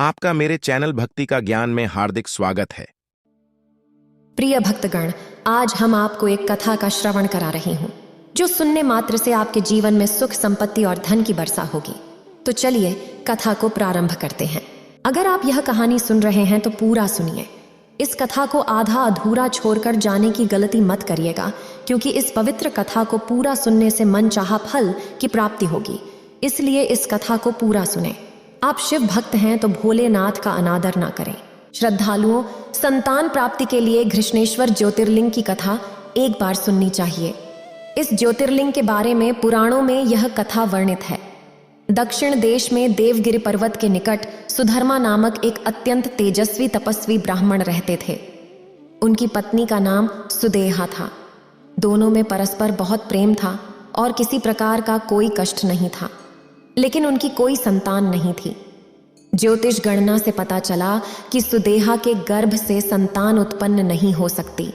आपका मेरे चैनल भक्ति का ज्ञान में हार्दिक स्वागत है। प्रिय भक्तगण, आज हम आपको एक कथा का श्रवण करा रही हूँ जो सुनने मात्र से आपके जीवन में सुख, संपत्ति और धन की वर्षा होगी। तो चलिए कथा को प्रारंभ करते हैं। अगर आप यह कहानी सुन रहे हैं तो पूरा सुनिए। इस कथा को आधा अधूरा छोड़कर जाने की गलती मत करिएगा, क्योंकि इस पवित्र कथा को पूरा सुनने से मनचाहा फल की प्राप्ति होगी। इसलिए इस कथा को पूरा सुने। आप शिव भक्त हैं तो भोलेनाथ का अनादर ना करें। श्रद्धालुओं, संतान प्राप्ति के लिए घृष्णेश्वर ज्योतिर्लिंग की कथा एक बार सुननी चाहिए। इस ज्योतिर्लिंग के बारे में पुराणों में यह कथा वर्णित है। दक्षिण देश में देवगिरि पर्वत के निकट सुधर्मा नामक एक अत्यंत तेजस्वी तपस्वी ब्राह्मण रहते थे। उनकी पत्नी का नाम सुदेहा था। दोनों में परस्पर बहुत प्रेम था और किसी प्रकार का कोई कष्ट नहीं था, लेकिन उनकी कोई संतान नहीं थी। ज्योतिष गणना से पता चला कि सुदेहा के गर्भ से संतान उत्पन्न नहीं हो सकती।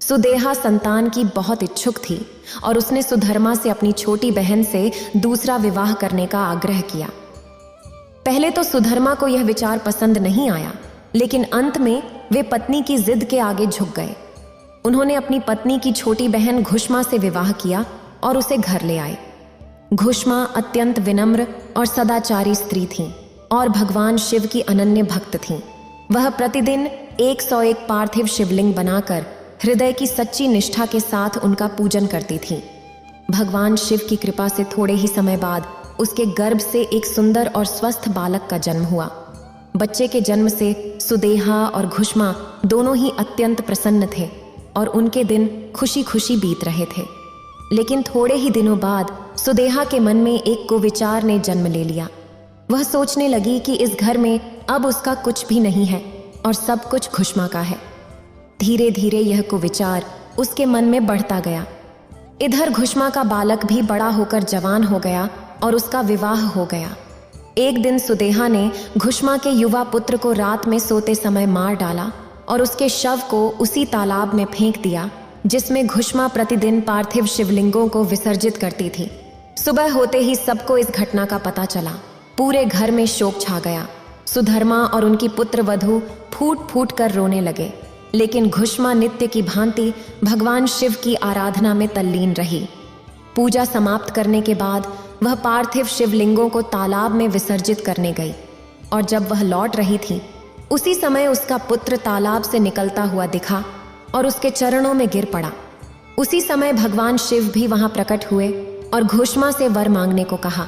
सुदेहा संतान की बहुत इच्छुक थी और उसने सुधर्मा से अपनी छोटी बहन से दूसरा विवाह करने का आग्रह किया। पहले तो सुधर्मा को यह विचार पसंद नहीं आया, लेकिन अंत में वे पत्नी की जिद के आगे झुक गए। उन्होंने अपनी पत्नी की छोटी बहन घुष्मा से विवाह किया और उसे घर ले आए। घुष्मा अत्यंत विनम्र और सदाचारी स्त्री थी और भगवान शिव की अनन्य भक्त थी। वह प्रतिदिन 101 पार्थिव शिवलिंग बनाकर हृदय की सच्ची निष्ठा के साथ उनका पूजन करती थी। भगवान शिव की कृपा से थोड़े ही समय बाद उसके गर्भ से एक सुंदर और स्वस्थ बालक का जन्म हुआ। बच्चे के जन्म से सुदेहा और घुष्मा दोनों ही अत्यंत प्रसन्न थे और उनके दिन खुशी खुशी बीत रहे थे। लेकिन थोड़े ही दिनों बाद सुदेहा के मन में एक कुविचार ने जन्म ले लिया। वह सोचने लगी कि इस घर में अब उसका कुछ भी नहीं है और सब कुछ घुष्मा का है। धीरे धीरे यह कुविचार उसके मन में बढ़ता गया। इधर घुष्मा का बालक भी बड़ा होकर जवान हो गया और उसका विवाह हो गया। एक दिन सुदेहा ने घुष्मा के युवा पुत्र को रात में सोते समय मार डाला और उसके शव को उसी तालाब में फेंक दिया जिसमें घुष्मा प्रतिदिन पार्थिव शिवलिंगों को विसर्जित करती थी। सुबह होते ही सबको इस घटना का पता चला। पूरे घर में शोक छा गया। सुधर्मा और उनकी पुत्र वधू फूट फूट कर रोने लगे, लेकिन घुष्मा नित्य की भांति भगवान शिव की आराधना में तल्लीन रही। पूजा समाप्त करने के बाद वह पार्थिव शिवलिंगों को तालाब में विसर्जित करने गई और जब वह लौट रही थी, उसी समय उसका पुत्र तालाब से निकलता हुआ दिखा और उसके चरणों में गिर पड़ा। उसी समय भगवान शिव भी वहां प्रकट हुए और घुष्मा से वर मांगने को कहा।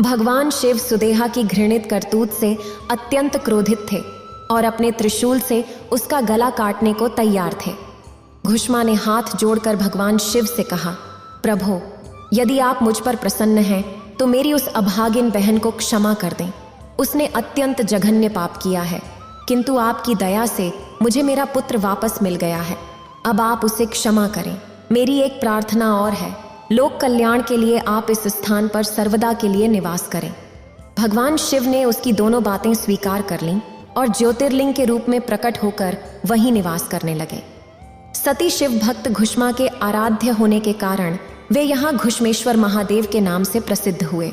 भगवान शिव सुदेहा की घृणित करतूत से अत्यंत क्रोधित थे और अपने त्रिशूल से उसका गला काटने को तैयार थे। घुष्मा ने हाथ जोड़कर भगवान शिव से कहा, प्रभो, यदि आप मुझ पर प्रसन्न हैं तो मेरी उस अभागिन बहन को क्षमा कर दें। उसने अत्यंत जघन्य पाप किया है, किंतु आपकी दया से मुझे मेरा पुत्र वापस मिल गया है। अब आप उसे क्षमा करें। मेरी एक प्रार्थना और है, लोक कल्याण के लिए आप इस स्थान पर सर्वदा के लिए निवास करें। भगवान शिव ने उसकी दोनों बातें स्वीकार कर लीं और ज्योतिर्लिंग के रूप में प्रकट होकर वहीं निवास करने लगे। सती शिव भक्त घुष्मा के आराध्य होने के कारण वे यहाँ घुष्मेश्वर महादेव के नाम से प्रसिद्ध हुए।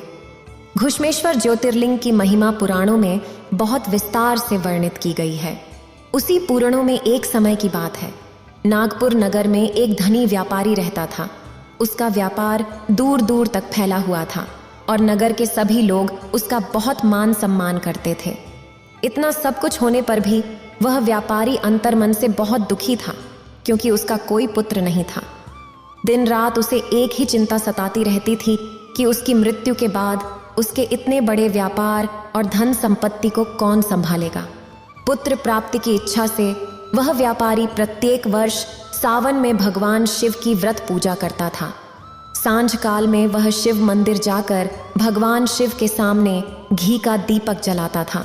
घुष्मेश्वर ज्योतिर्लिंग की महिमा पुराणों में बहुत विस्तार से वर्णित की गई है। उसी पुराणों में एक समय की बात है। नागपुर नगर में एक धनी व्यापारी रहता था। उसका व्यापार दूर दूर तक फैला हुआ था और नगर के सभी लोग उसका बहुत मान सम्मान करते थे। इतना सब कुछ होने पर भी वह व्यापारी अंतर्मन से बहुत दुखी था, क्योंकि उसका कोई पुत्र नहीं था। दिन रात उसे एक ही चिंता सताती रहती थी कि उसकी मृत्यु के बाद उसके इतने बड़े व्यापार और धन संपत्ति को कौन संभालेगा। पुत्र प्राप्ति की इच्छा से वह व्यापारी प्रत्येक वर्ष सावन में भगवान शिव की व्रत पूजा करता था। सांझ काल में वह शिव मंदिर जाकर भगवान शिव के सामने घी का दीपक जलाता था।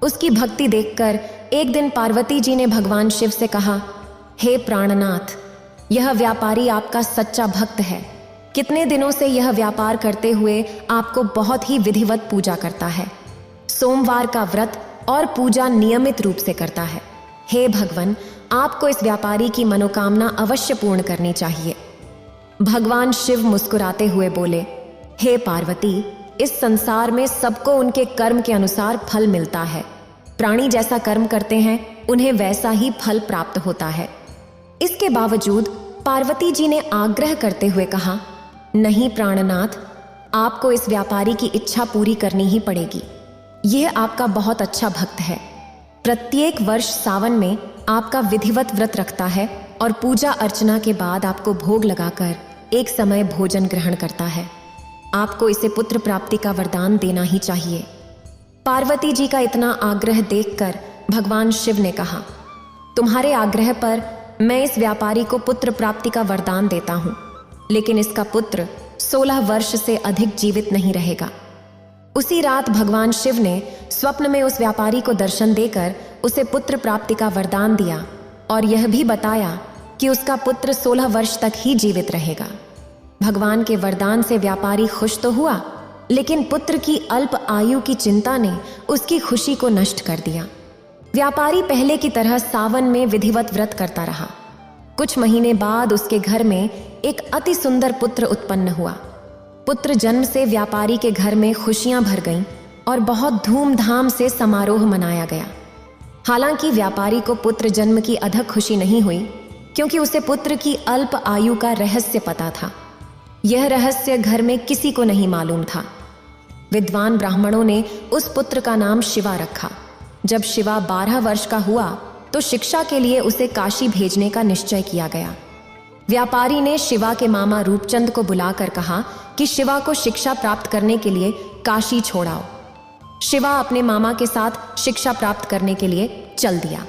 उसकी भक्ति देखकर एक दिन पार्वती जी ने भगवान शिव से कहा, हे प्राणनाथ, यह व्यापारी आपका सच्चा भक्त है। कितने दिनों से यह व्यापार करते हुए आपको बहुत ही विधिवत पूजा करता है। सोमवार का व्रत और पूजा नियमित रूप से करता है। हे भगवान, आपको इस व्यापारी की मनोकामना अवश्य पूर्ण करनी चाहिए। भगवान शिव मुस्कुराते हुए बोले, हे पार्वती, इस संसार में सबको उनके कर्म के अनुसार फल मिलता है। प्राणी जैसा कर्म करते हैं उन्हें वैसा ही फल प्राप्त होता है। इसके बावजूद पार्वती जी ने आग्रह करते हुए कहा, नहीं प्राणनाथ, आपको इस व्यापारी की इच्छा पूरी करनी ही पड़ेगी। यह आपका बहुत अच्छा भक्त है। प्रत्येक वर्ष सावन में आपका विधिवत व्रत रखता है और पूजा अर्चना के बाद आपको भोग लगाकर एक समय भोजन ग्रहण करता है। आपको इसे पुत्र प्राप्ति का वरदान देना ही चाहिए। पार्वती जी का इतना आग्रह देखकर भगवान शिव ने कहा, तुम्हारे आग्रह पर मैं इस व्यापारी को पुत्र प्राप्ति का वरदान देता हूं, लेकिन इसका पुत्र 16 वर्ष से अधिक जीवित नहीं रहेगा। उसी रात भगवान शिव ने स्वप्न में उस व्यापारी को दर्शन देकर उसे पुत्र प्राप्ति का वरदान दिया और यह भी बताया कि उसका पुत्र 16 वर्ष तक ही जीवित रहेगा। भगवान के वरदान से व्यापारी खुश तो हुआ, लेकिन पुत्र की अल्प आयु की चिंता ने उसकी खुशी को नष्ट कर दिया। व्यापारी पहले की तरह सावन में विधिवत व्रत करता रहा। कुछ महीने बाद उसके घर में एक अति सुंदर पुत्र उत्पन्न हुआ। पुत्र जन्म से व्यापारी के घर में खुशियां भर गईं और बहुत धूमधाम से समारोह मनाया गया। हालांकि व्यापारी को पुत्र जन्म की अधिक खुशी नहीं हुई, क्योंकि उसे पुत्र की अल्प आयु का रहस्य पता था। यह रहस्य घर में किसी को नहीं मालूम था। विद्वान ब्राह्मणों ने उस पुत्र का नाम शिवा रखा। जब शिवा 12 वर्ष का हुआ तो शिक्षा के लिए उसे काशी भेजने का निश्चय किया गया। व्यापारी ने शिवा के मामा रूपचंद को बुलाकर कहा कि शिवा को शिक्षा प्राप्त करने के लिए काशी छोड़ाओ। शिवा अपने मामा के साथ शिक्षा प्राप्त करने के लिए चल दिया।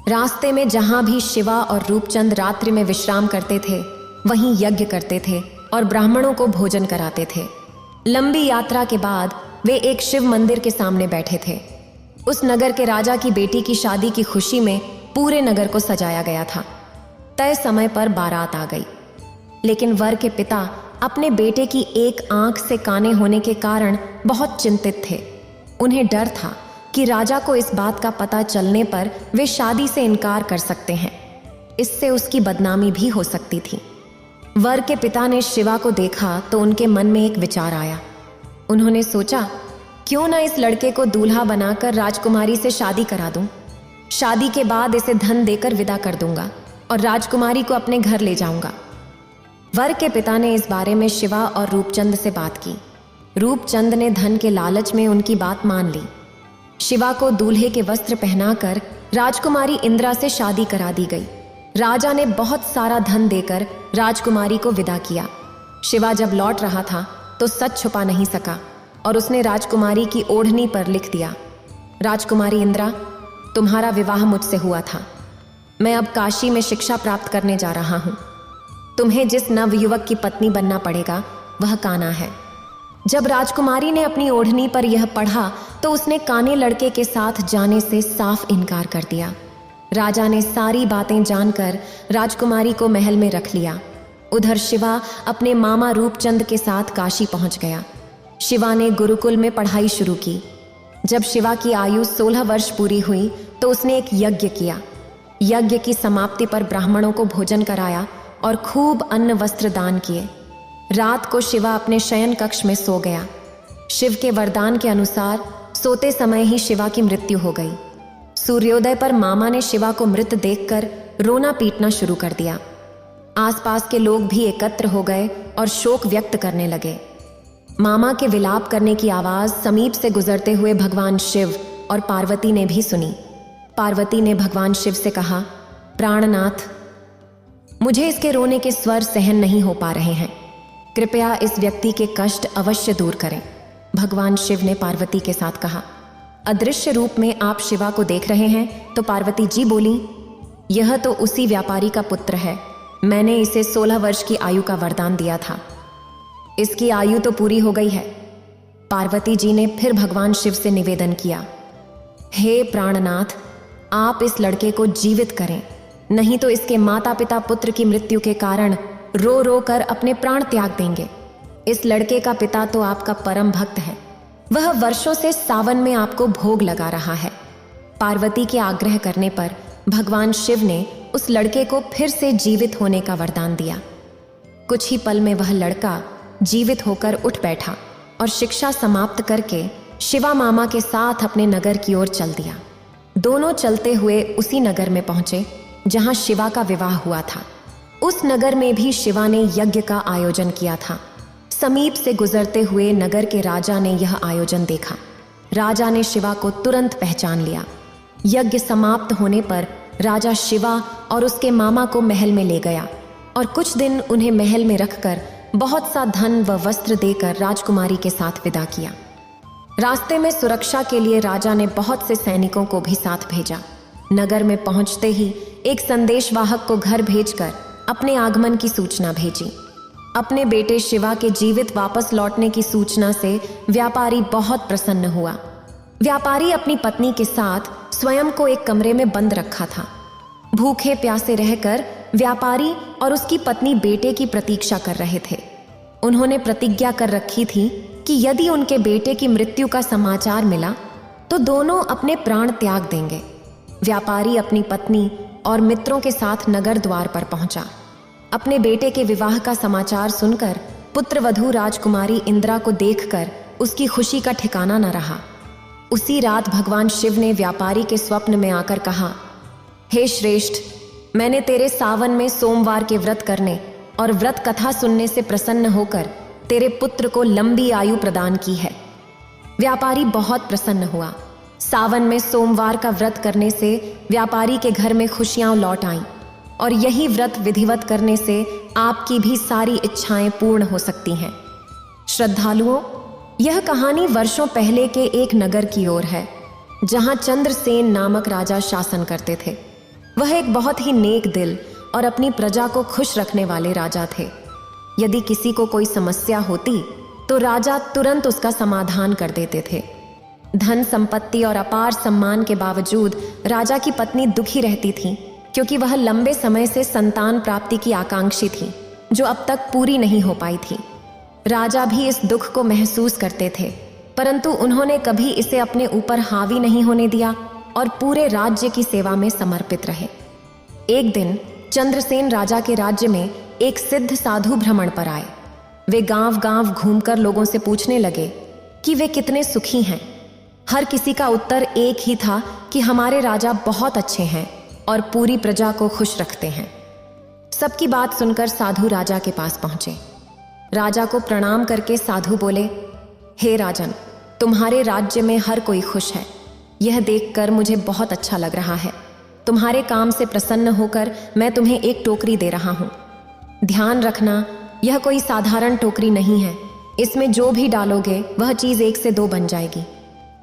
रास्ते में जहां भी शिवा और रूपचंद रात्रि में विश्राम करते थे, वहीं यज्ञ करते थे और ब्राह्मणों को भोजन कराते थे। लंबी यात्रा के बाद वे एक शिव मंदिर के सामने बैठे थे। उस नगर के राजा की बेटी की शादी की खुशी में पूरे नगर को सजाया गया था। तय समय पर बारात आ गई, लेकिन वर के पिता अपने बेटे की एक आंख से काने होने के कारण बहुत चिंतित थे। उन्हें डर था कि राजा को इस बात का पता चलने पर वे शादी से इनकार कर सकते हैं। इससे उसकी बदनामी भी हो सकती थी। वर के पिता ने शिवा को देखा तो उनके मन में एक विचार आया। उन्होंने सोचा, क्यों ना इस लड़के को दूल्हा बनाकर राजकुमारी से शादी करा दूं। शादी के बाद इसे धन देकर विदा कर दूंगा और राजकुमारी को अपने घर ले जाऊंगा। वर के पिता ने इस बारे में शिवा और रूपचंद से बात की। रूपचंद ने धन के लालच में उनकी बात मान ली। शिवा को दूल्हे के वस्त्र पहनाकर राजकुमारी इंद्रा से शादी करा दी गई। राजा ने बहुत सारा धन देकर राजकुमारी को विदा किया। शिवा जब लौट रहा था तो सच छुपा नहीं सका और उसने राजकुमारी की ओढ़नी पर लिख दिया, राजकुमारी इंद्रा, तुम्हारा विवाह मुझसे हुआ था। मैं अब काशी में शिक्षा प्राप्त करने जा रहा हूं। तुम्हें जिस नवयुवक की पत्नी बनना पड़ेगा वह कान्हा है। जब राजकुमारी ने अपनी ओढ़नी पर यह पढ़ा तो उसने काने लड़के के साथ जाने से साफ इनकार कर दिया। राजा ने सारी बातें जानकर राजकुमारी को महल में रख लिया। उधर शिवा अपने मामा रूपचंद के साथ काशी पहुंच गया। शिवा ने गुरुकुल में पढ़ाई शुरू की। जब शिवा की आयु 16 वर्ष पूरी हुई तो उसने एक यज्ञ किया। यज्ञ की समाप्ति पर ब्राह्मणों को भोजन कराया और खूब अन्न वस्त्र दान किए। रात को शिवा अपने शयन कक्ष में सो गया। शिव के वरदान के अनुसार सोते समय ही शिवा की मृत्यु हो गई। सूर्योदय पर मामा ने शिवा को मृत देखकर रोना पीटना शुरू कर दिया। आसपास के लोग भी एकत्र हो गए और शोक व्यक्त करने लगे। मामा के विलाप करने की आवाज समीप से गुजरते हुए भगवान शिव और पार्वती ने भी सुनी। पार्वती ने भगवान शिव से कहा, प्राणनाथ, मुझे इसके रोने के स्वर सहन नहीं हो पा रहे हैं। कृपया इस व्यक्ति के कष्ट अवश्य दूर करें। भगवान शिव ने पार्वती के साथ कहा। अदृश्य रूप में आप शिवा को देख रहे हैं? तो पार्वती जी बोली, यह तो उसी व्यापारी का पुत्र है। मैंने इसे 16 वर्ष की आयु का वरदान दिया था। इसकी आयु तो पूरी हो गई है। पार्वती जी ने फिर भगवान शिव से निवेदन किया, हे प्राणनाथ, आप इस लड़के को जीवित करें, नहीं तो इसके माता पिता पुत्र की मृत्यु के कारण रो रो कर अपने प्राण त्याग देंगे। इस लड़के का पिता तो आपका परम भक्त है। वह वर्षों से सावन में आपको भोग लगा रहा है। पार्वती के आग्रह करने पर भगवान शिव ने उस लड़के को फिर से जीवित होने का वरदान दिया। कुछ ही पल में वह लड़का जीवित होकर उठ बैठा और शिक्षा समाप्त करके शिवा मामा के साथ अपने नगर की ओर चल दिया। दोनों चलते हुए उसी नगर में पहुंचे जहां शिवा का विवाह हुआ था। उस नगर में भी शिवा ने यज्ञ का आयोजन किया था। समीप से गुजरते हुए नगर के राजा ने यह आयोजन देखा। राजा ने शिवा को तुरंत पहचान लिया। यज्ञ समाप्त होने पर राजा शिवा और उसके मामा को महल में ले गया और कुछ दिन उन्हें महल में रखकर बहुत सा धन व वस्त्र देकर राजकुमारी के साथ विदा किया। रास्ते में सुरक्षा के लिए राजा ने बहुत से सैनिकों को भी साथ भेजा। नगर में पहुंचते ही एक संदेशवाहक को घर भेजकर अपने आगमन की सूचना भेजी। अपने बेटे शिवा के जीवित वापस लौटने की सूचना से व्यापारी बहुत प्रसन्न हुआ। व्यापारी अपनी पत्नी के साथ स्वयं को एक कमरे में बंद रखा था। भूखे प्यासे रहकर व्यापारी और उसकी पत्नी बेटे की प्रतीक्षा कर रहे थे। उन्होंने प्रतिज्ञा कर रखी थी कि यदि उनके बेटे की मृत्यु का समाचार मिला तो दोनों अपने प्राण त्याग देंगे। व्यापारी अपनी पत्नी और मित्रों के साथ नगर द्वार पर पहुंचा। अपने बेटे के विवाह का समाचार सुनकर पुत्रवधू राजकुमारी इंदिरा को देखकर उसकी खुशी का ठिकाना न रहा। उसी रात भगवान शिव ने व्यापारी के स्वप्न में आकर कहा, हे श्रेष्ठ, मैंने तेरे सावन में सोमवार के व्रत करने और व्रत कथा सुनने से प्रसन्न होकर तेरे पुत्र को लंबी आयु प्रदान की है। व्यापारी बहुत प्रसन्न हुआ। सावन में सोमवार का व्रत करने से व्यापारी के घर में खुशियां लौट आईं और यही व्रत विधिवत करने से आपकी भी सारी इच्छाएं पूर्ण हो सकती हैं। श्रद्धालुओं, यह कहानी वर्षों पहले के एक नगर की ओर है जहां चंद्रसेन नामक राजा शासन करते थे। वह एक बहुत ही नेक दिल और अपनी प्रजा को खुश रखने वाले राजा थे। यदि किसी को कोई समस्या होती तो राजा तुरंत उसका समाधान कर देते थे। धन संपत्ति और अपार सम्मान के बावजूद राजा की पत्नी दुखी रहती थी क्योंकि वह लंबे समय से संतान प्राप्ति की आकांक्षी थी जो अब तक पूरी नहीं हो पाई थी। राजा भी इस दुख को महसूस करते थे, परंतु उन्होंने कभी इसे अपने ऊपर हावी नहीं होने दिया और पूरे राज्य की सेवा में समर्पित रहे। एक दिन चंद्रसेन राजा के राज्य में एक सिद्ध साधु भ्रमण पर आए। वे गांव-गांव घूमकर लोगों से पूछने लगे कि वे कितने सुखी हैं। हर किसी का उत्तर एक ही था कि हमारे राजा बहुत अच्छे हैं और पूरी प्रजा को खुश रखते हैं। सबकी बात सुनकर साधु राजा के पास पहुंचे। राजा को प्रणाम करके साधु बोले, हे राजन, तुम्हारे राज्य में हर कोई खुश है। यह देखकर मुझे बहुत अच्छा लग रहा है। तुम्हारे काम से प्रसन्न होकर मैं तुम्हें एक टोकरी दे रहा हूँ। ध्यान रखना, यह कोई साधारण टोकरी नहीं है। इसमें जो भी डालोगे वह चीज़ 1 से 2 बन जाएगी।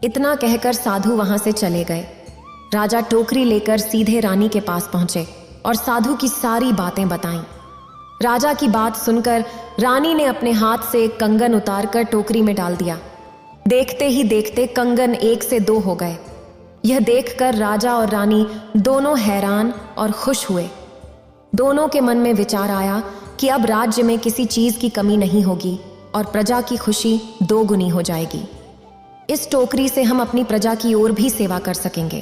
इतना कहकर साधु वहां से चले गए। राजा टोकरी लेकर सीधे रानी के पास पहुंचे और साधु की सारी बातें बताईं। राजा की बात सुनकर रानी ने अपने हाथ से एक कंगन उतारकर टोकरी में डाल दिया। देखते ही देखते कंगन 1 से 2 हो गए। यह देखकर राजा और रानी दोनों हैरान और खुश हुए। दोनों के मन में विचार आया कि अब राज्य में किसी चीज की कमी नहीं होगी और प्रजा की खुशी 2 गुनी हो जाएगी। इस टोकरी से हम अपनी प्रजा की ओर भी सेवा कर सकेंगे।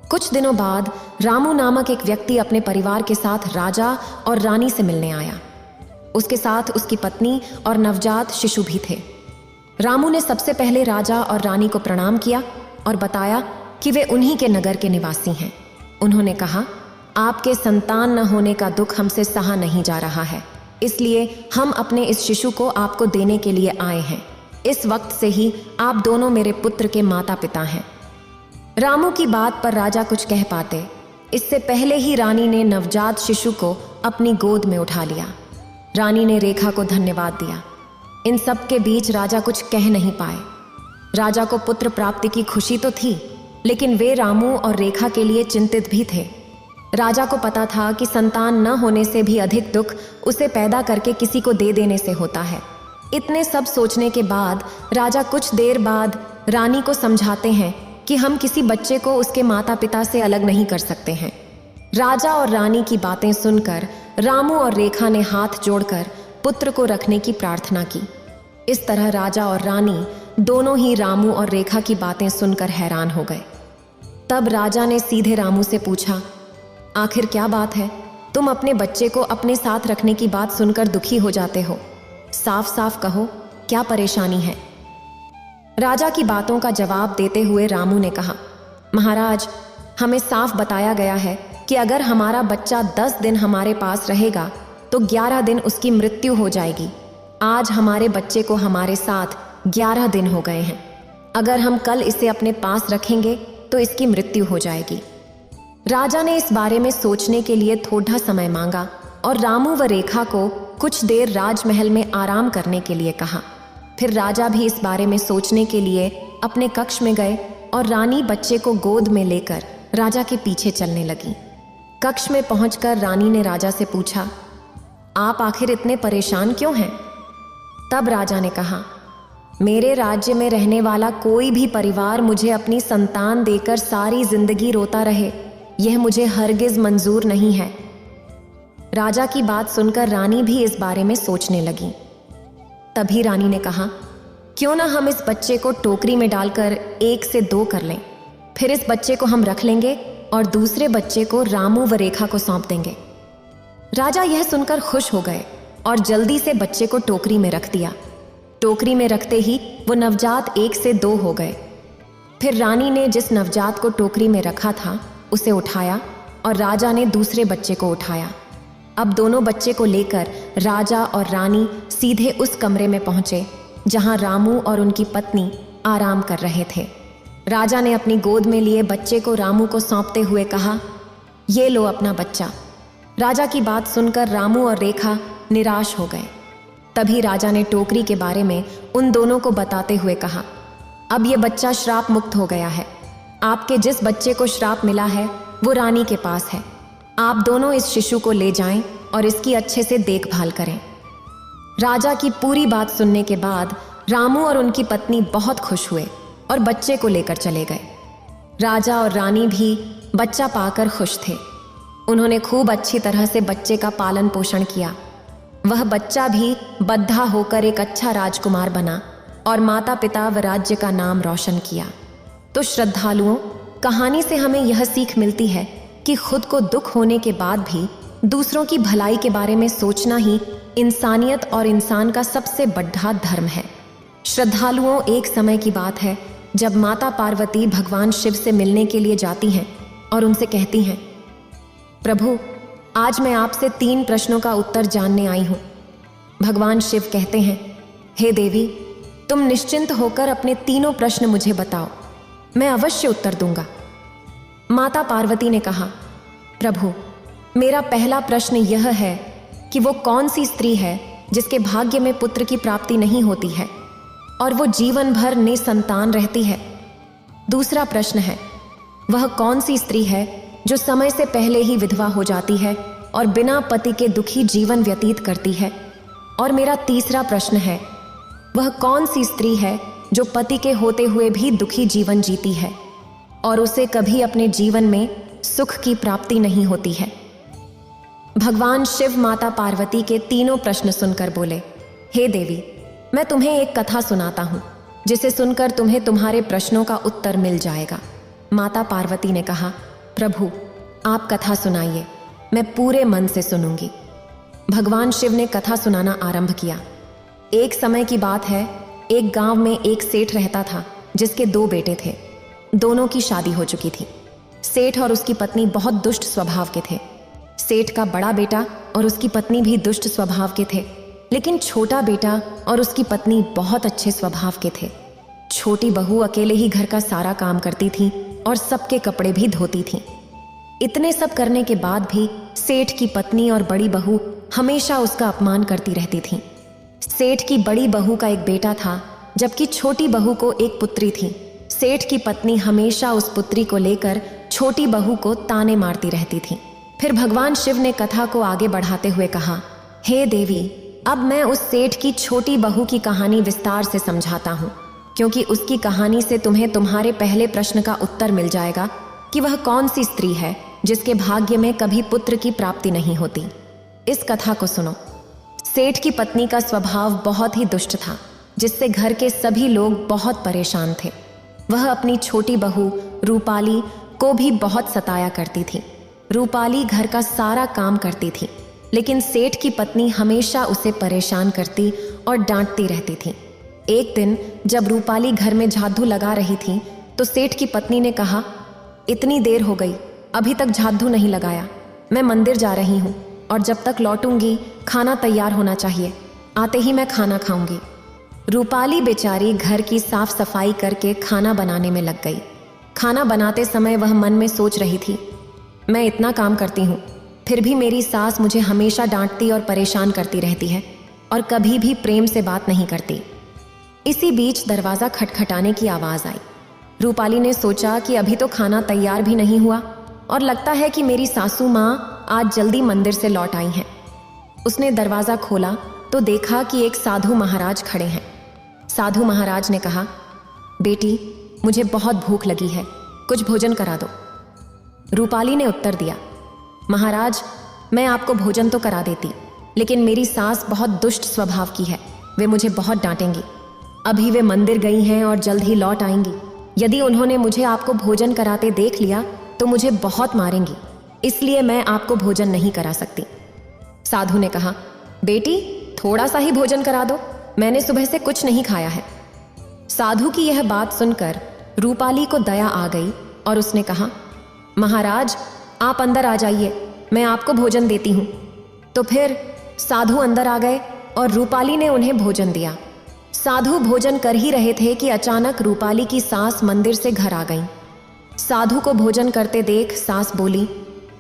कुछ दिनों बाद रामू नामक एक व्यक्ति अपने परिवार के साथ राजा और रानी से मिलने आया। उसके साथ उसकी पत्नी और नवजात शिशु भी थे। रामू ने सबसे पहले राजा और रानी को प्रणाम किया और बताया कि वे उन्हीं के नगर के निवासी हैं। उन्होंने कहा, आपके संतान न होने का दुख हमसे सहा नहीं जा रहा है, इसलिए हम अपने इस शिशु को आपको देने के लिए आए हैं। इस वक्त से ही आप दोनों मेरे पुत्र के माता पिता हैं। रामू की बात पर राजा कुछ कह पाते, इससे पहले ही रानी ने नवजात शिशु को अपनी गोद में उठा लिया। रानी ने रेखा को धन्यवाद दिया। इन सब के बीच राजा कुछ कह नहीं पाए। राजा को पुत्र प्राप्ति की खुशी तो थी, लेकिन वे रामू और रेखा के लिए चिंतित भी थे। राजा को पता था कि संतान न होने से भी अधिक दुख उसे पैदा करके किसी को दे देने से होता है। इतने सब सोचने के बाद राजा कुछ देर बाद रानी को समझाते हैं कि हम किसी बच्चे को उसके माता पिता से अलग नहीं कर सकते हैं। राजा और रानी की बातें सुनकर रामू और रेखा ने हाथ जोड़कर पुत्र को रखने की प्रार्थना की। इस तरह राजा और रानी दोनों ही रामू और रेखा की बातें सुनकर हैरान हो गए। तब राजा ने सीधे रामू से पूछा, आखिर क्या बात है? तुम अपने बच्चे को अपने साथ रखने की बात सुनकर दुखी हो जाते हो। साफ साफ कहो, क्या परेशानी है? राजा की बातों का जवाब देते हुए रामू ने कहा, महाराज, हमें साफ बताया गया है कि अगर हमारा बच्चा 10 दिन हमारे पास रहेगा तो 11 दिन उसकी मृत्यु हो जाएगी। आज हमारे बच्चे को हमारे साथ 11 दिन हो गए हैं। अगर हम कल इसे अपने पास रखेंगे तो इसकी मृत्यु हो जाएगी। राजा ने इस बारे में सोचने के लिए थोड़ा समय मांगा और रामू व रेखा को कुछ देर राजमहल में आराम करने के लिए कहा। फिर राजा भी इस बारे में सोचने के लिए अपने कक्ष में गए और रानी बच्चे को गोद में लेकर राजा के पीछे चलने लगी। कक्ष में पहुंचकर रानी ने राजा से पूछा, आप आखिर इतने परेशान क्यों हैं? तब राजा ने कहा, मेरे राज्य में रहने वाला कोई भी परिवार मुझे अपनी संतान देकर सारी जिंदगी रोता रहे, यह मुझे हरगिज मंजूर नहीं है। राजा की बात सुनकर रानी भी इस बारे में सोचने लगी। तभी रानी ने कहा, क्यों ना हम इस बच्चे को टोकरी में डालकर 1 से 2 कर लें। फिर इस बच्चे को हम रख लेंगे और दूसरे बच्चे को रामू व रेखा को सौंप देंगे। राजा यह सुनकर खुश हो गए और जल्दी से बच्चे को टोकरी में रख दिया। टोकरी में रखते ही वो नवजात 1 से 2 हो गए। फिर रानी ने जिस नवजात को टोकरी में रखा था उसे उठाया और राजा ने दूसरे बच्चे को उठाया। अब दोनों बच्चे को लेकर राजा और रानी सीधे उस कमरे में पहुंचे जहां रामू और उनकी पत्नी आराम कर रहे थे। राजा ने अपनी गोद में लिए बच्चे को रामू को सौंपते हुए कहा, ये लो अपना बच्चा। राजा की बात सुनकर रामू और रेखा निराश हो गए। तभी राजा ने टोकरी के बारे में उन दोनों को बताते हुए कहा, अब ये बच्चा श्राप मुक्त हो गया है। आपके जिस बच्चे को श्राप मिला है वो रानी के पास है। आप दोनों इस शिशु को ले जाएं और इसकी अच्छे से देखभाल करें। राजा की पूरी बात सुनने के बाद रामू और उनकी पत्नी बहुत खुश हुए और बच्चे को लेकर चले गए। राजा और रानी भी बच्चा पाकर खुश थे। उन्होंने खूब अच्छी तरह से बच्चे का पालन पोषण किया। वह बच्चा भी बद्धा होकर एक अच्छा राजकुमार बना और माता पिता व राज्य का नाम रोशन किया। तो श्रद्धालुओं, कहानी से हमें यह सीख मिलती है कि खुद को दुख होने के बाद भी दूसरों की भलाई के बारे में सोचना ही इंसानियत और इंसान का सबसे बड़ा धर्म है। श्रद्धालुओं, एक समय की बात है जब माता पार्वती भगवान शिव से मिलने के लिए जाती हैं और उनसे कहती हैं, प्रभु, आज मैं आपसे 3 प्रश्नों का उत्तर जानने आई हूं। भगवान शिव कहते हैं, हे देवी, तुम निश्चिंत होकर अपने तीनों प्रश्न मुझे बताओ, मैं अवश्य उत्तर दूंगा। माता पार्वती ने कहा, प्रभु, मेरा पहला प्रश्न यह है कि वो कौन सी स्त्री है जिसके भाग्य में पुत्र की प्राप्ति नहीं होती है और वो जीवन भर निसंतान रहती है। दूसरा प्रश्न है, वह कौन सी स्त्री है जो समय से पहले ही विधवा हो जाती है और बिना पति के दुखी जीवन व्यतीत करती है। और मेरा तीसरा प्रश्न है, वह कौन सी स्त्री है जो पति के होते हुए भी दुखी जीवन जीती है और उसे कभी अपने जीवन में सुख की प्राप्ति नहीं होती है। भगवान शिव माता पार्वती के तीनों प्रश्न सुनकर बोले, हे देवी, मैं तुम्हें एक कथा सुनाता हूँ जिसे सुनकर तुम्हें तुम्हारे प्रश्नों का उत्तर मिल जाएगा। माता पार्वती ने कहा, प्रभु, आप कथा सुनाइए, मैं पूरे मन से सुनूंगी। भगवान शिव ने कथा सुनाना आरंभ किया। एक समय की बात है, एक गांव में एक सेठ रहता था जिसके 2 बेटे थे। दोनों की शादी हो चुकी थी। सेठ और उसकी पत्नी बहुत दुष्ट स्वभाव के थे। सेठ का बड़ा बेटा और उसकी पत्नी भी दुष्ट स्वभाव के थे, लेकिन छोटा बेटा और उसकी पत्नी बहुत अच्छे स्वभाव के थे। छोटी बहू अकेले ही घर का सारा काम करती थी और सबके कपड़े भी धोती थी। इतने सब करने के बाद भी सेठ की पत्नी और बड़ी बहू हमेशा उसका अपमान करती रहती थी। सेठ की बड़ी बहू का एक बेटा था, जबकि छोटी बहू को एक पुत्री थी। सेठ की पत्नी हमेशा उस पुत्री को लेकर छोटी बहू को ताने मारती रहती थी। फिर भगवान शिव ने कथा को आगे बढ़ाते हुए कहा, हे देवी, अब मैं उस सेठ की छोटी बहू की कहानी विस्तार से समझाता हूँ, क्योंकि उसकी कहानी से तुम्हें तुम्हारे पहले प्रश्न का उत्तर मिल जाएगा कि वह कौन सी स्त्री है जिसके भाग्य में कभी पुत्र की प्राप्ति नहीं होती। इस कथा को सुनो। सेठ की पत्नी का स्वभाव बहुत ही दुष्ट था, जिससे घर के सभी लोग बहुत परेशान थे। वह अपनी छोटी बहू रूपाली को भी बहुत सताया करती थी। रूपाली घर का सारा काम करती थी, लेकिन सेठ की पत्नी हमेशा उसे परेशान करती और डांटती रहती थी। एक दिन जब रूपाली घर में झाड़ू लगा रही थी तो सेठ की पत्नी ने कहा, इतनी देर हो गई, अभी तक झाड़ू नहीं लगाया। मैं मंदिर जा रही हूँ और जब तक लौटूंगी खाना तैयार होना चाहिए। आते ही मैं खाना खाऊंगी। रूपाली बेचारी घर की साफ सफाई करके खाना बनाने में लग गई। खाना बनाते समय वह मन में सोच रही थी, मैं इतना काम करती हूँ, फिर भी मेरी सास मुझे हमेशा डांटती और परेशान करती रहती है और कभी भी प्रेम से बात नहीं करती। इसी बीच दरवाज़ा खटखटाने की आवाज़ आई। रूपाली ने सोचा कि अभी तो खाना तैयार भी नहीं हुआ और लगता है कि मेरी सासू माँ आज जल्दी मंदिर से लौट आई हैं। उसने दरवाज़ा खोला तो देखा कि एक साधु महाराज खड़े हैं। साधु महाराज ने कहा, बेटी, मुझे बहुत भूख लगी है, कुछ भोजन करा दो। रूपाली ने उत्तर दिया, महाराज, मैं आपको भोजन तो करा देती, लेकिन मेरी सास बहुत दुष्ट स्वभाव की है, वे मुझे बहुत डांटेंगी। अभी वे मंदिर गई हैं और जल्द ही लौट आएंगी। यदि उन्होंने मुझे आपको भोजन कराते देख लिया तो मुझे बहुत मारेंगी, इसलिए मैं आपको भोजन नहीं करा सकती। साधु ने कहा, बेटी, थोड़ा सा ही भोजन करा दो, मैंने सुबह से कुछ नहीं खाया है। साधु की यह बात सुनकर रूपाली को दया आ गई और उसने कहा, महाराज, आप अंदर आ जाइए, मैं आपको भोजन देती हूँ। तो फिर साधु अंदर आ गए और रूपाली ने उन्हें भोजन दिया। साधु भोजन कर ही रहे थे कि अचानक रूपाली की सास मंदिर से घर आ गई। साधु को भोजन करते देख सास बोली,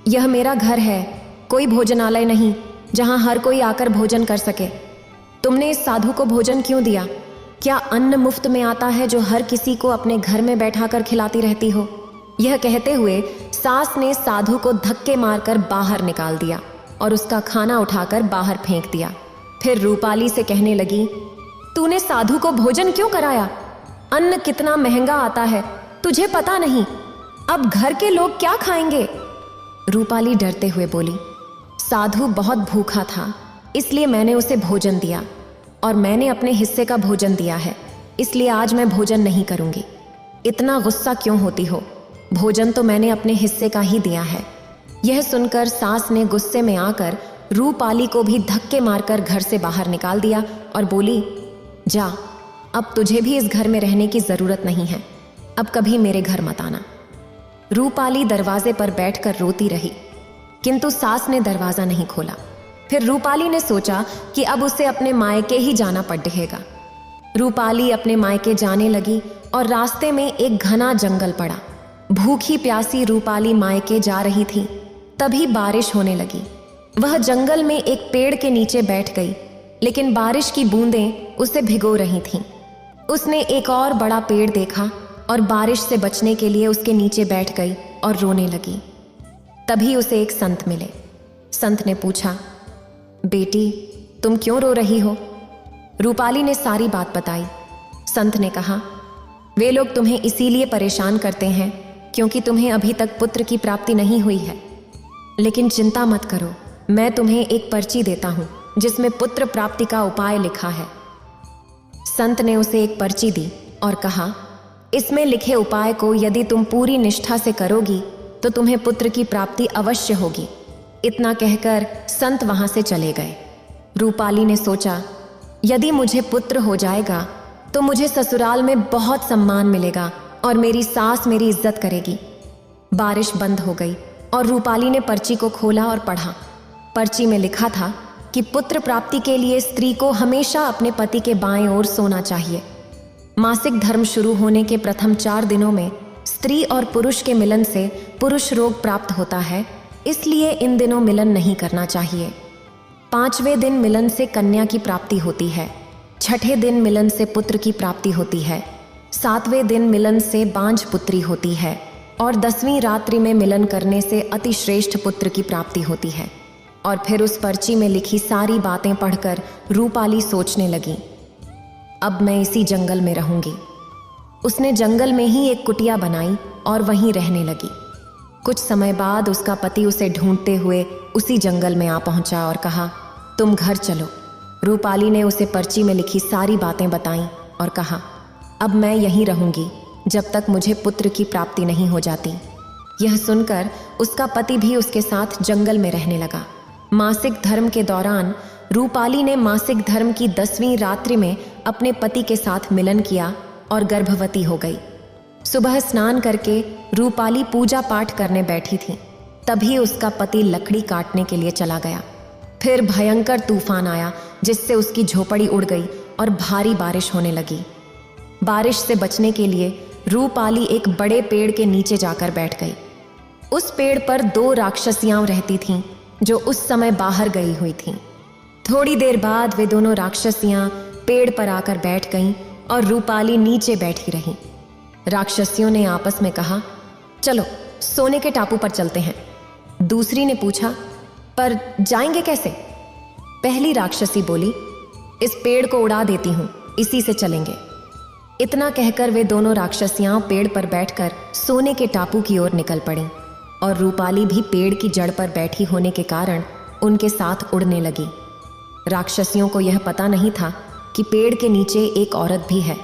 यह मेरा घर है, कोई भोजनालय नहीं जहाँ हर कोई आकर भोजन कर सके। तुमने इस साधु को भोजन क्यों दिया? क्या अन्न मुफ्त में आता है जो हर किसी को अपने घर में बैठाकर खिलाती रहती हो? यह कहते हुए सास ने साधु को धक्के मारकर बाहर निकाल दिया और उसका खाना उठाकर बाहर फेंक दिया। फिर रूपाली से कहने लगी, तूने साधु को भोजन क्यों कराया? अन्न कितना महंगा आता है, तुझे पता नहीं? अब घर के लोग क्या खाएंगे? रूपाली डरते हुए बोली, साधु बहुत भूखा था, इसलिए मैंने उसे भोजन दिया और मैंने अपने हिस्से का भोजन दिया है, इसलिए आज मैं भोजन नहीं करूंगी। इतना गुस्सा क्यों होती हो? भोजन तो मैंने अपने हिस्से का ही दिया है। यह सुनकर सास ने गुस्से में आकर रूपाली को भी धक्के मारकर घर से बाहर निकाल दिया और बोली, जा, अब तुझे भी इस घर में रहने की जरूरत नहीं है, अब कभी मेरे घर मत आना। रूपाली दरवाजे पर बैठकर रोती रही, किंतु सास ने दरवाजा नहीं खोला। फिर रूपाली ने सोचा कि अब उसे अपने मायके ही जाना पड़ेगा। रूपाली अपने मायके जाने लगी और रास्ते में एक घना जंगल पड़ा। भूखी प्यासी रूपाली मायके जा रही थी, तभी बारिश होने लगी। वह जंगल में एक पेड़ के नीचे बैठ गई, लेकिन बारिश की बूंदें उसे भिगो रही थीं। उसने एक और बड़ा पेड़ देखा और बारिश से बचने के लिए उसके नीचे बैठ गई और रोने लगी। तभी उसे एक संत मिले। संत ने पूछा, बेटी, तुम क्यों रो रही हो? रूपाली ने सारी बात बताई। संत ने कहा, वे लोग तुम्हें इसीलिए परेशान करते हैं क्योंकि तुम्हें अभी तक पुत्र की प्राप्ति नहीं हुई है, लेकिन चिंता मत करो, मैं तुम्हें एक पर्ची देता हूं जिसमें पुत्र प्राप्ति का उपाय लिखा है। संत ने उसे एक पर्ची दी और कहा, इसमें लिखे उपाय को यदि तुम पूरी निष्ठा से करोगी तो तुम्हें पुत्र की प्राप्ति अवश्य होगी। इतना कहकर संत वहां से चले गए। रूपाली ने सोचा, यदि मुझे पुत्र हो जाएगा तो मुझे ससुराल में बहुत सम्मान मिलेगा और मेरी सास मेरी इज्जत करेगी। बारिश बंद हो गई और रूपाली ने पर्ची को खोला और पढ़ा। पर्ची में लिखा था कि पुत्र प्राप्ति के लिए स्त्री को हमेशा अपने पति के बाएं ओर सोना चाहिए। मासिक धर्म शुरू होने के प्रथम 4 दिनों में स्त्री और पुरुष के मिलन से पुरुष रोग प्राप्त होता है, इसलिए इन दिनों मिलन नहीं करना चाहिए। 5वें दिन मिलन से कन्या की प्राप्ति होती है, 6ठे दिन मिलन से पुत्र की प्राप्ति होती है, 7वें दिन मिलन से बांझ पुत्री होती है और 10वीं रात्रि में मिलन करने से अति श्रेष्ठ पुत्र की प्राप्ति होती है। और फिर उस पर्ची में लिखी सारी बातें पढ़कर रूपाली सोचने लगी, अब मैं इसी जंगल में रहूंगी। उसने जंगल में ही एक कुटिया बनाई और वहीं रहने लगी। कुछ समय बाद उसका पति उसे ढूंढते हुए उसी जंगल में आ पहुंचा और कहा, तुम घर चलो। रूपाली ने उसे पर्ची में लिखी सारी बातें बताईं और कहा, अब मैं यहीं रहूंगी जब तक मुझे पुत्र की प्राप्ति नहीं हो जाती। यह सुनकर उसका पति भी उसके साथ जंगल में रहने लगा। मासिक धर्म के दौरान रूपाली ने मासिक धर्म की 10वीं रात्रि में अपने पति के साथ मिलन किया और गर्भवती हो गई। सुबह स्नान करके रूपाली पूजा पाठ करने बैठी थी, तभी उसका पति लकड़ी काटने के लिए चला गया। फिर भयंकर तूफान आया जिससे उसकी झोपड़ी उड़ गई और भारी बारिश होने लगी। बारिश से बचने के लिए रूपाली एक बड़े पेड़ के नीचे जाकर बैठ गई। उस पेड़ पर 2 राक्षसियां रहती थीं जो उस समय बाहर गई हुई थीं। थोड़ी देर बाद वे दोनों राक्षसियां पेड़ पर आकर बैठ गईं और रूपाली नीचे बैठी रही। राक्षसियों ने आपस में कहा, चलो सोने के टापू पर चलते हैं। दूसरी ने पूछा, पर जाएंगे कैसे? पहली राक्षसी बोली, इस पेड़ को उड़ा देती हूं, इसी से चलेंगे। इतना कहकर वे दोनों राक्षसियां पेड़ पर बैठकर सोने के टापू की ओर निकल पड़ीं और रूपाली भी पेड़ की जड़ पर बैठी होने के कारण उनके साथ उड़ने लगी। राक्षसियों को यह पता नहीं था कि पेड़ के नीचे एक औरत भी है।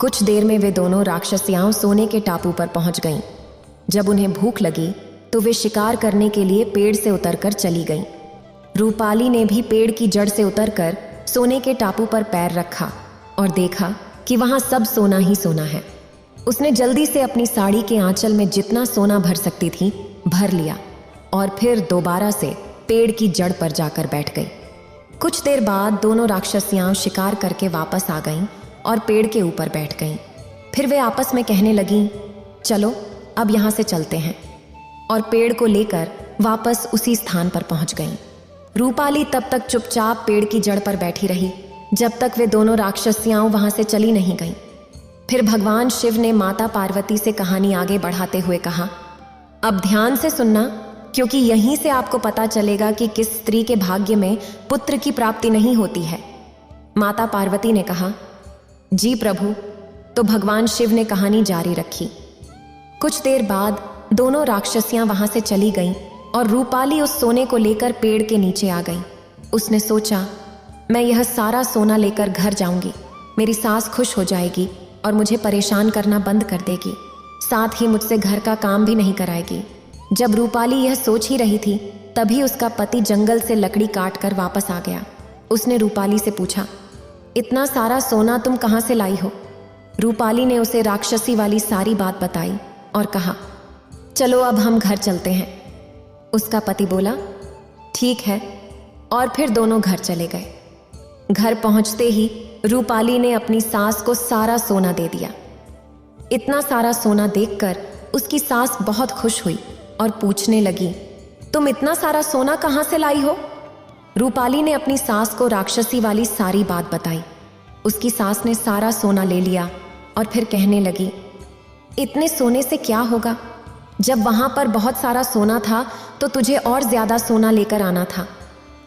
कुछ देर में वे दोनों राक्षसियां सोने के टापू पर पहुंच गईं। जब उन्हें भूख लगी तो वे शिकार करने के लिए पेड़ से उतरकर चली गईं। रूपाली ने भी पेड़ की जड़ से उतरकर सोने के टापू पर पैर रखा और देखा कि वहां सब सोना ही सोना है। उसने जल्दी से अपनी साड़ी के आंचल में जितना सोना भर सकती थी भर लिया और फिर दोबारा से पेड़ की जड़ पर जाकर बैठ गई। कुछ देर बाद दोनों राक्षसियां शिकार करके वापस आ गईं और पेड़ के ऊपर बैठ गईं। फिर वे आपस में कहने लगीं, चलो अब यहाँ से चलते हैं, और पेड़ को लेकर वापस उसी स्थान पर पहुंच गईं। रूपाली तब तक चुपचाप पेड़ की जड़ पर बैठी रही जब तक वे दोनों राक्षसियां वहां से चली नहीं गईं। फिर भगवान शिव ने माता पार्वती से कहानी आगे बढ़ाते हुए कहा, अब ध्यान से सुनना, क्योंकि यहीं से आपको पता चलेगा कि किस स्त्री के भाग्य में पुत्र की प्राप्ति नहीं होती है। माता पार्वती ने कहा, जी प्रभु। तो भगवान शिव ने कहानी जारी रखी। कुछ देर बाद दोनों राक्षसियां वहां से चली गईं और रूपाली उस सोने को लेकर पेड़ के नीचे आ गई। उसने सोचा, मैं यह सारा सोना लेकर घर जाऊंगी, मेरी सास खुश हो जाएगी और मुझे परेशान करना बंद कर देगी, साथ ही मुझसे घर का काम भी नहीं कराएगी। जब रूपाली यह सोच ही रही थी तभी उसका पति जंगल से लकड़ी काट कर वापस आ गया। उसने रूपाली से पूछा, इतना सारा सोना तुम कहाँ से लाई हो? रूपाली ने उसे राक्षसी वाली सारी बात बताई और कहा, चलो अब हम घर चलते हैं। उसका पति बोला, ठीक है, और फिर दोनों घर चले गए। घर पहुंचते ही रूपाली ने अपनी सास को सारा सोना दे दिया। इतना सारा सोना देखकर उसकी सास बहुत खुश हुई और पूछने लगी, तुम इतना सारा सोना कहाँ से लाई हो? रूपाली ने अपनी सास को राक्षसी वाली सारी बात बताई। उसकी सास ने सारा सोना ले लिया और फिर कहने लगी, इतने सोने से क्या होगा? जब वहां पर बहुत सारा सोना था तो तुझे और ज्यादा सोना लेकर आना था,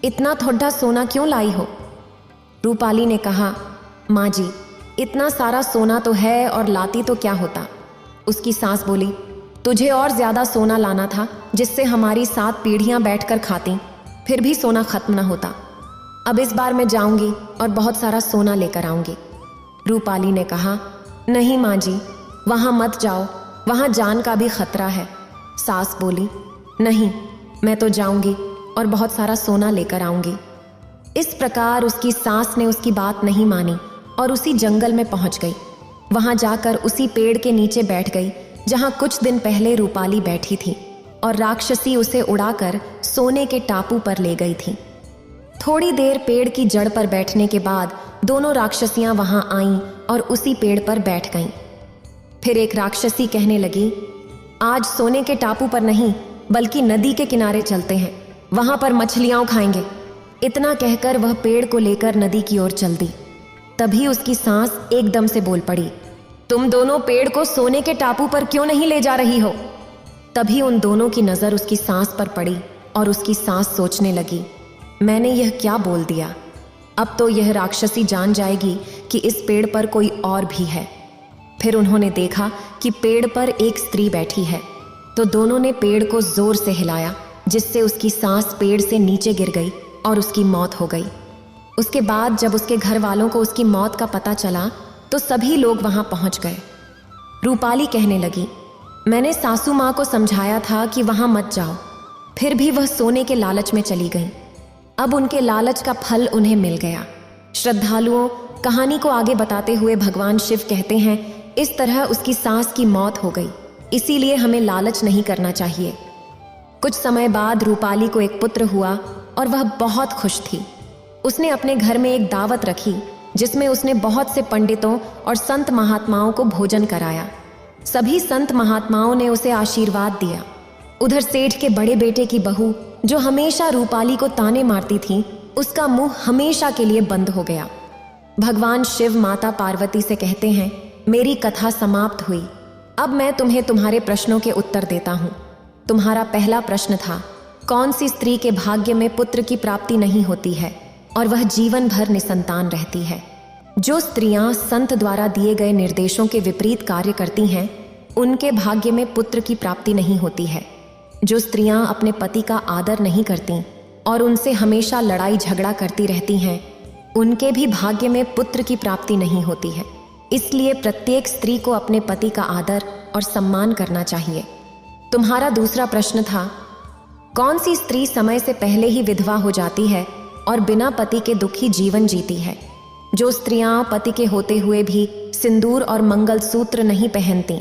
इतना थोड़ा सोना क्यों लाई हो? रूपाली ने कहा, माँ जी, इतना सारा सोना तो है और लाती तो क्या होता? उसकी सास बोली, तुझे और ज्यादा सोना लाना था जिससे हमारी 7 पीढ़ियां बैठकर खाती, फिर भी सोना खत्म न होता। अब इस बार मैं जाऊंगी और बहुत सारा सोना लेकर आऊंगी। रूपाली ने कहा, नहीं माँ जी, वहां मत जाओ, वहां जान का भी खतरा है। सास बोली, नहीं, मैं तो जाऊंगी और बहुत सारा सोना लेकर आऊंगी। इस प्रकार उसकी सास ने उसकी बात नहीं मानी और उसी जंगल में पहुंच गई। वहां जाकर उसी पेड़ के नीचे बैठ गई जहां कुछ दिन पहले रूपाली बैठी थी और राक्षसी उसे उड़ाकर सोने के टापू पर ले गई थी। थोड़ी देर पेड़ की जड़ पर बैठने के बाद दोनों राक्षसियां वहां आईं और उसी पेड़ पर बैठ गईं। फिर एक राक्षसी कहने लगी, आज सोने के टापू पर नहीं बल्कि नदी के किनारे चलते हैं, वहां पर मछलियां खाएंगे। इतना कहकर वह पेड़ को लेकर नदी की ओर चल दी। तभी उसकी सास एकदम से बोल पड़ी, तुम दोनों पेड़ को सोने के टापू पर क्यों नहीं ले जा रही हो? तभी उन दोनों की नजर उसकी सास पर पड़ी और उसकी सास सोचने लगी, मैंने यह क्या बोल दिया? अब तो यह राक्षसी जान जाएगी कि इस पेड़ पर कोई और भी है। फिर उन्होंने देखा कि पेड़ पर एक स्त्री बैठी है, तो दोनों ने पेड़ को जोर से हिलाया जिससे उसकी सांस पेड़ से नीचे गिर गई और उसकी मौत हो गई। उसके बाद जब उसके घर वालों को उसकी मौत का पता चला तो सभी लोग वहां पहुंच गए। रूपाली कहने लगी, मैंने सासू माँ को समझाया था कि वहां मत जाओ, फिर भी वह सोने के लालच में चली गई। अब उनके लालच का फल उन्हें मिल गया। श्रद्धालुओं, कहानी को आगे बताते हुए भगवान शिव कहते हैं, इस तरह उसकी सास की मौत हो गई, इसीलिए हमें लालच नहीं करना चाहिए। कुछ समय बाद रूपाली को एक पुत्र हुआ और वह बहुत खुश थी। उसने अपने घर में एक दावत रखी जिसमें उसने बहुत से पंडितों और संत महात्माओं को भोजन कराया। सभी संत महात्माओं ने उसे आशीर्वाद दिया। उधर सेठ के बड़े बेटे की बहू, जो हमेशा रूपाली को ताने मारती थी, उसका मुंह हमेशा के लिए बंद हो गया। भगवान शिव माता पार्वती से कहते हैं, मेरी कथा समाप्त हुई, अब मैं तुम्हें तुम्हारे प्रश्नों के उत्तर देता हूँ। तुम्हारा पहला प्रश्न था, कौन सी स्त्री के भाग्य में पुत्र की प्राप्ति नहीं होती है और वह जीवन भर निसंतान रहती है? जो स्त्रियां संत द्वारा दिए गए निर्देशों के विपरीत कार्य करती हैं, उनके भाग्य में पुत्र की प्राप्ति नहीं होती है। जो स्त्रियां अपने पति का आदर नहीं करती और उनसे हमेशा लड़ाई झगड़ा करती रहती हैं, उनके भी भाग्य में पुत्र की प्राप्ति नहीं होती है। इसलिए प्रत्येक स्त्री को अपने पति का आदर और सम्मान करना चाहिए। तुम्हारा दूसरा प्रश्न था, कौन सी स्त्री समय से पहले ही विधवा हो जाती है और बिना पति के दुखी जीवन जीती है? जो स्त्रियां पति के होते हुए भी सिंदूर और मंगलसूत्र नहीं पहनती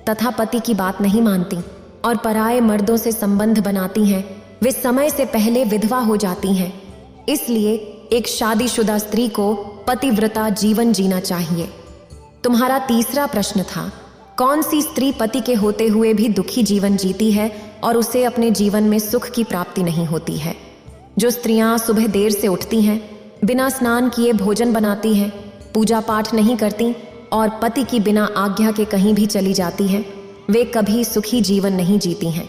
तथा पति की बात नहीं मानती और पराये मर्दों से संबंध बनाती हैं, वे समय से पहले विधवा हो जाती हैं। इसलिए एक शादीशुदा स्त्री को पतिव्रता जीवन जीना चाहिए। तुम्हारा तीसरा प्रश्न था, कौन सी स्त्री पति के होते हुए भी दुखी जीवन जीती है और उसे अपने जीवन में सुख की प्राप्ति नहीं होती है? जो स्त्रियां सुबह देर से उठती हैं, बिना स्नान किए भोजन बनाती हैं, पूजा पाठ नहीं करती और पति की बिना आज्ञा के कहीं भी चली जाती हैं, वे कभी सुखी जीवन नहीं जीती हैं।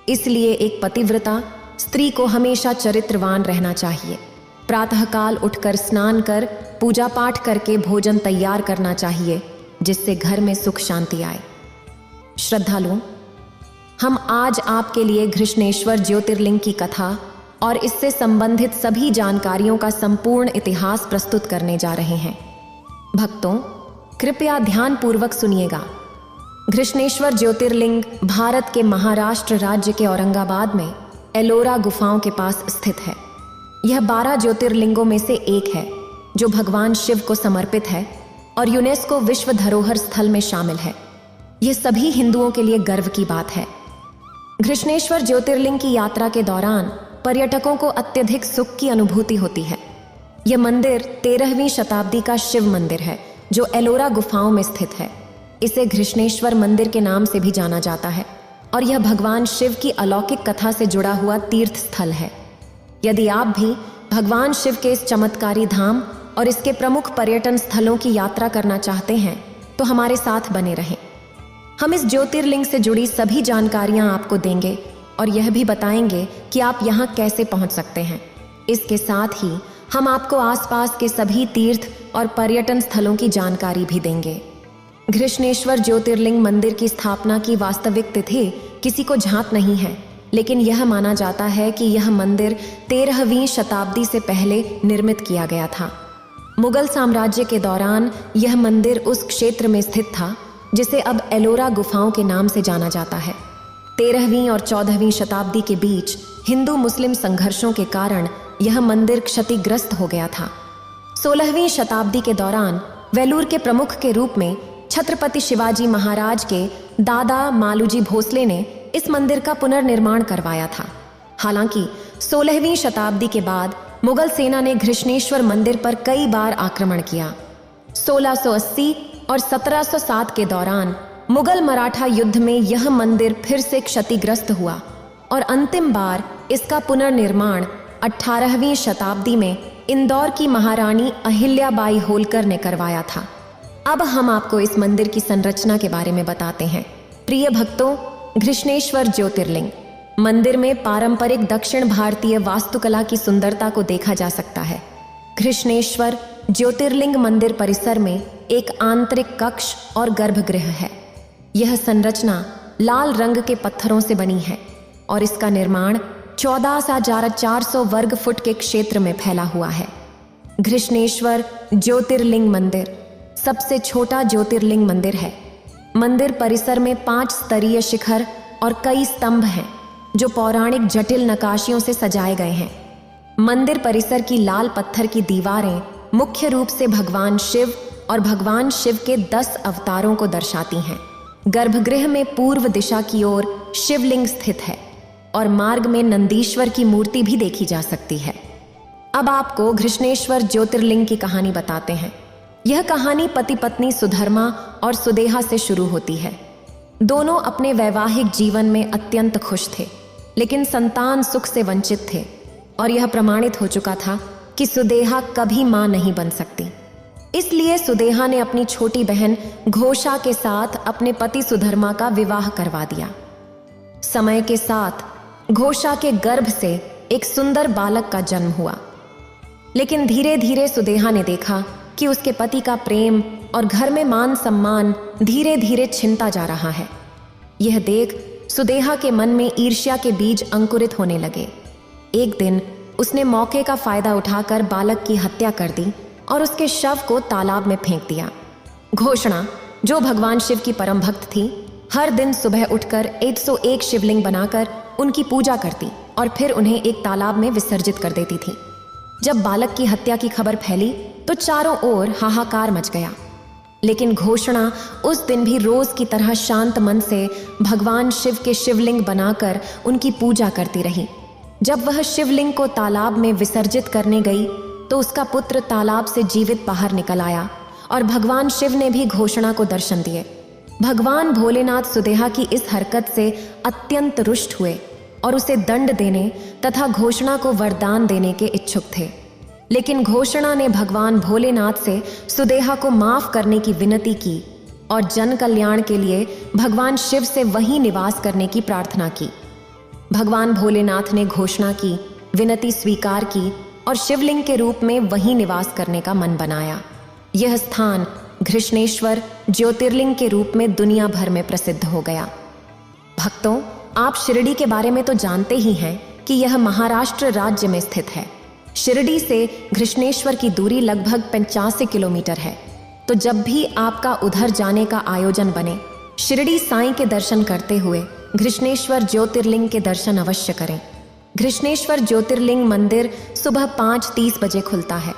इसलिए एक पतिव्रता स्त्री को हमेशा चरित्रवान रहना चाहिए। प्रातःकाल उठकर स्नान कर पूजा पाठ करके भोजन तैयार करना चाहिए, जिससे घर में सुख शांति आए। श्रद्धालुओं, हम आज आपके लिए घृष्णेश्वर ज्योतिर्लिंग की कथा और इससे संबंधित सभी जानकारियों का संपूर्ण इतिहास प्रस्तुत करने जा रहे हैं। भक्तों, कृपया ध्यानपूर्वक सुनिएगा। घृष्णेश्वर ज्योतिर्लिंग भारत के महाराष्ट्र राज्य के औरंगाबाद में एलोरा गुफाओं के पास स्थित है। यह 12 ज्योतिर्लिंगों में से एक है जो भगवान शिव को समर्पित है और यूनेस्को विश्व धरोहर स्थल में शामिल है। यह सभी हिंदुओं के लिए गर्व की बात है। घृष्णेश्वर ज्योतिर्लिंग की यात्रा के दौरान पर्यटकों को अत्यधिक सुख की अनुभूति होती है। यह मंदिर 13वीं शताब्दी का शिव मंदिर है जो एलोरा गुफाओं में स्थित है। इसे घृष्णेश्वर मंदिर के नाम से भी जाना जाता है और यह भगवान शिव की अलौकिक कथा से जुड़ा हुआ तीर्थ स्थल है। यदि आप भी भगवान शिव के इस चमत्कारी धाम और इसके प्रमुख पर्यटन स्थलों की यात्रा करना चाहते हैं तो हमारे साथ बने रहें। हम इस ज्योतिर्लिंग से जुड़ी सभी जानकारियां आपको देंगे और यह भी बताएंगे कि आप यहाँ कैसे पहुँच सकते हैं। इसके साथ ही हम आपको आसपास के सभी तीर्थ और पर्यटन स्थलों की जानकारी भी देंगे। घृष्णेश्वर ज्योतिर्लिंग मंदिर की स्थापना की वास्तविक तिथि किसी को ज्ञात नहीं है, लेकिन यह माना जाता है कि यह मंदिर 13वीं शताब्दी से पहले निर्मित किया गया था। मुगल साम्राज्य के दौरान यह मंदिर उस क्षेत्र में स्थित था जिसे अब एलोरा गुफाओं के नाम से जाना जाता है। 13वीं और 14वीं शताब्दी के बीच हिंदू मुस्लिम संघर्षों के कारण यह मंदिर क्षतिग्रस्त हो गया था। 16वीं शताब्दी के दौरान वेलूर के प्रमुख के रूप में छत्रपति शिवाजी महाराज के दादा मालूजी भोसले ने इस मंदिर का पुनर्निर्माण करवाया था। हालांकि 16वीं शताब्दी के बाद मुगल सेना ने घृष्णेश्वर मंदिर पर कई बार आक्रमण किया। 1680 और 1707 के दौरान मुगल मराठा युद्ध में यह मंदिर फिर से क्षतिग्रस्त हुआ और अंतिम बार इसका पुनर्निर्माण 18वीं शताब्दी में इंदौर की महारानी अहिल्याबाई होलकर ने करवाया था। अब हम आपको इस मंदिर की संरचना के बारे में बताते हैं। प्रिय भक्तों, घृष्णेश्वर ज्योतिर्लिंग मंदिर में पारंपरिक दक्षिण भारतीय वास्तुकला की सुंदरता को देखा जा सकता है। घृष्णेश्वर ज्योतिर्लिंग मंदिर परिसर में एक आंतरिक कक्ष और गर्भगृह है। यह संरचना लाल रंग के पत्थरों से बनी है और इसका निर्माण 14,400 वर्ग फुट के क्षेत्र में फैला हुआ है। घृष्णेश्वर ज्योतिर्लिंग मंदिर सबसे छोटा ज्योतिर्लिंग मंदिर है। मंदिर परिसर में 5 स्तरीय शिखर और कई स्तंभ हैं जो पौराणिक जटिल नक्काशियों से सजाए गए हैं। मंदिर परिसर की लाल पत्थर की दीवारें मुख्य रूप से भगवान शिव और भगवान शिव के 10 अवतारों को दर्शाती हैं। गर्भगृह में पूर्व दिशा की ओर शिवलिंग स्थित है और मार्ग में नंदीश्वर की मूर्ति भी देखी जा सकती है। अब आपको घृष्णेश्वर ज्योतिर्लिंग की कहानी बताते हैं। यह कहानी पति पत्नी सुधर्मा और सुदेहा से शुरू होती है। दोनों अपने वैवाहिक जीवन में अत्यंत खुश थे, लेकिन संतान सुख से वंचित थे और यह प्रमाणित हो चुका था कि सुदेहा कभी मां नहीं बन सकती। इसलिए सुदेहा ने अपनी छोटी बहन घोषा के साथ अपने पति सुधर्मा का विवाह करवा दिया। समय के साथ घोषा के गर्भ से एक सुंदर बालक का जन्म हुआ, लेकिन धीरे धीरे सुदेहा ने देखा कि उसके पति का प्रेम और घर में मान सम्मान धीरे धीरे छिनता जा रहा है। यह देख सुदेहा के मन में ईर्ष्या के बीज अंकुरित होने लगे। एक दिन उसने मौके का फायदा उठाकर बालक की हत्या कर दी और उसके शव को तालाब में फेंक दिया। घोषणा, जो भगवान शिव की परम भक्त थी, हर दिन सुबह उठकर 101 शिवलिंग बनाकर उनकी पूजा करती और फिर उन्हें एक तालाब में विसर्जित कर देती थी। जब बालक की हत्या की खबर फैली तो चारों ओर हाहाकार मच गया, लेकिन घोषणा उस दिन भी रोज की तरह शांत मन से भगवान शिव के शिवलिंग बनाकर उनकी पूजा करती रही। जब वह शिवलिंग को तालाब में विसर्जित करने गई तो उसका पुत्र तालाब से जीवित बाहर निकल आया और भगवान शिव ने भी घोषणा को दर्शन दिए। भगवान भोलेनाथ सुदेहा की इस हरकत से अत्यंत रुष्ट हुए और उसे दंड देने तथा घोषणा को वरदान देने के इच्छुक थे, लेकिन घोषणा ने भगवान भोलेनाथ से सुदेहा को माफ करने की विनती की और जन कल्याण के लिए भगवान शिव से वहीं निवास करने की प्रार्थना की। भगवान भोलेनाथ ने घोषणा की विनती स्वीकार की और शिवलिंग के रूप में वहीं निवास करने का मन बनाया। यह स्थान घृष्णेश्वर ज्योतिर्लिंग के रूप में दुनिया भर में प्रसिद्ध हो गया। भक्तों, आप शिरडी के बारे में तो जानते ही हैं कि यह महाराष्ट्र राज्य में स्थित है। शिरडी से घृष्णेश्वर की दूरी लगभग 85 किलोमीटर है। तो जब भी आपका उधर जाने का आयोजन बने, शिरडी साईं के दर्शन करते हुए घृष्णेश्वर ज्योतिर्लिंग के दर्शन अवश्य करें। घृष्णेश्वर ज्योतिर्लिंग मंदिर सुबह 5:30 बजे खुलता है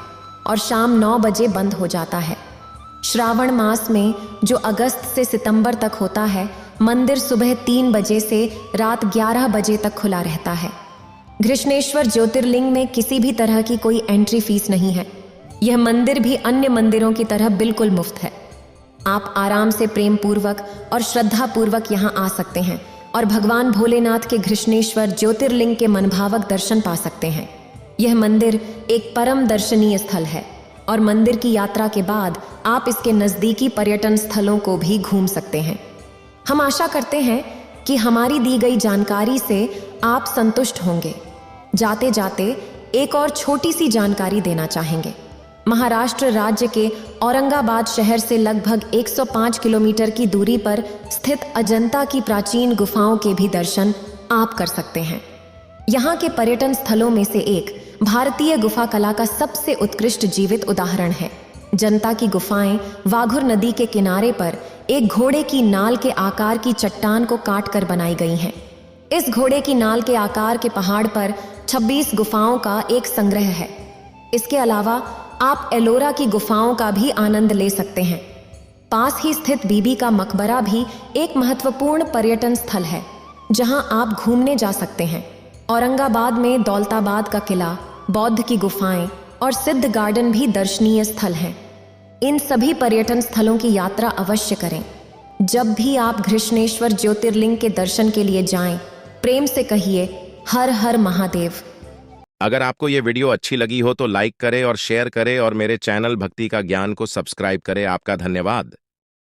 और शाम 9 बजे बंद हो जाता है। श्रावण मास में, जो अगस्त से सितंबर तक होता है, मंदिर सुबह 3 बजे से रात 11 बजे तक खुला रहता है। घृष्णेश्वर ज्योतिर्लिंग में किसी भी तरह की कोई एंट्री फीस नहीं है। यह मंदिर भी अन्य मंदिरों की तरह बिल्कुल मुफ्त है। आप आराम से प्रेम पूर्वक और श्रद्धा पूर्वक यहाँ आ सकते हैं और भगवान भोलेनाथ के घृष्णेश्वर ज्योतिर्लिंग के मनभावक दर्शन पा सकते हैं। यह मंदिर एक परम दर्शनीय स्थल है और मंदिर की यात्रा के बाद आप इसके नज़दीकी पर्यटन स्थलों को भी घूम सकते हैं। हम आशा करते हैं कि हमारी दी गई जानकारी से आप संतुष्ट होंगे। जाते जाते एक और छोटी सी जानकारी देना चाहेंगे। महाराष्ट्र राज्य के औरंगाबाद शहर से लगभग 105 किलोमीटर की दूरी पर स्थित अजंता की प्राचीन गुफाओं के भी दर्शन आप कर सकते हैं। यहाँ के पर्यटन स्थलों में से एक भारतीय गुफा कला का सबसे उत्कृष्ट जीवित उदाहरण है। जनता की गुफाएं वाघुर नदी के किनारे पर एक घोड़े की नाल के आकार की चट्टान को काट कर बनाई गई हैं। इस घोड़े की नाल के आकार के पहाड़ पर 26 गुफाओं का एक संग्रह है। इसके अलावा आप एलोरा की गुफाओं का भी आनंद ले सकते हैं। पास ही स्थित बीबी का मकबरा भी एक महत्वपूर्ण पर्यटन स्थल है, जहां आप घूमने जा सकते हैं। औरंगाबाद में दौलताबाद का किला, बौद्ध की गुफाएं और सिद्ध गार्डन भी दर्शनीय स्थल हैं। इन सभी पर्यटन स्थलों की यात्रा अवश्य करें। जब भी आप घृष्णेश्वर ज्योतिर्लिंग के दर्शन के लिए जाएं, प्रेम से कहिए हर हर महादेव। अगर आपको ये वीडियो अच्छी लगी हो तो लाइक करें और शेयर करें और मेरे चैनल भक्ति का ज्ञान को सब्सक्राइब करें। आपका धन्यवाद।